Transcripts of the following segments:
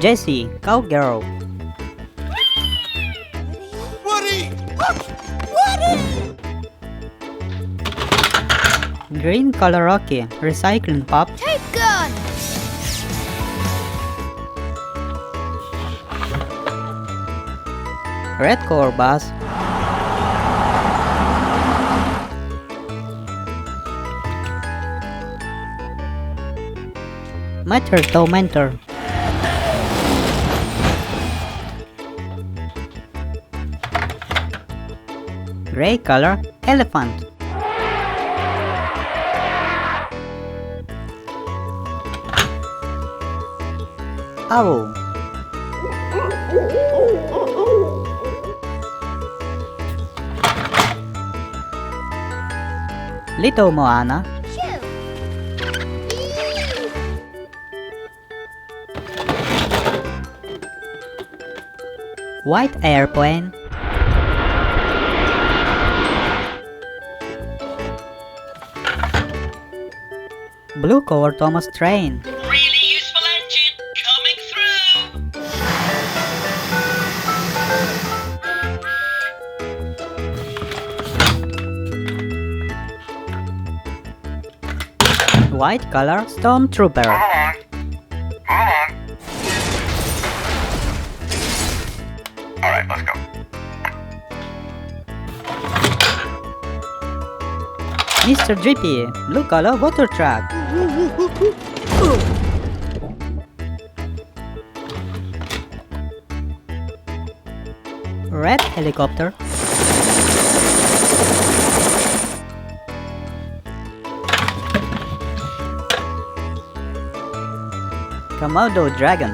Jessie, cowgirl. Woody! Green color Rocky, recycling pop. Take gun! Red color Buzz. Matter Tormentor. Gray color Elephant. Owl. Little Moana. Shoot! White airplane. Blue color Thomas Train. Really useful engine coming through. White color Stormtrooper. Alright, let's go. Mr. Drippy, blue color water truck. Red helicopter. Komodo dragon.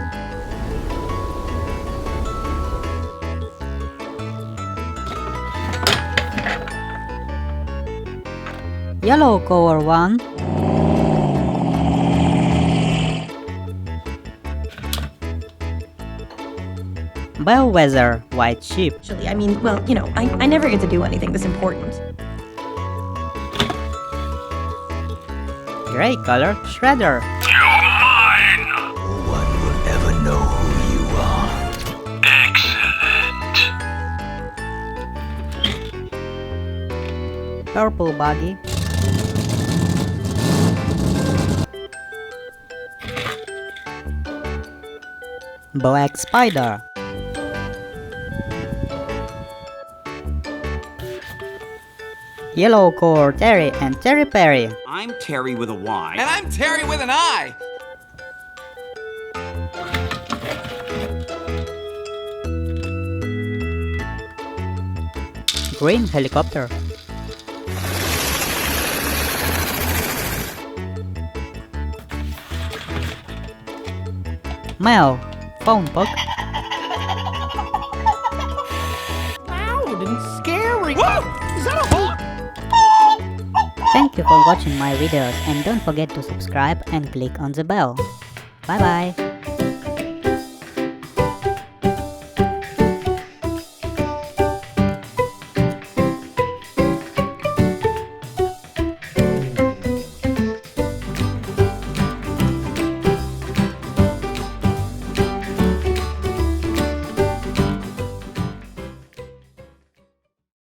Yellow color one. Bellwether white sheep. Actually, I mean, well, you know, I never get to do anything this important. Gray color shredder. You're mine! No one will ever know who you are. Excellent. Purple buggy. Black spider. Yellow core Terry and Terry Perry. I'm Terry with a Y. And I'm Terry with an I. Green helicopter. Mel, phone book. Loud and scary. Whoa! Is that a hawk? Thank you for watching my videos and don't forget to subscribe and click on the bell. Bye bye.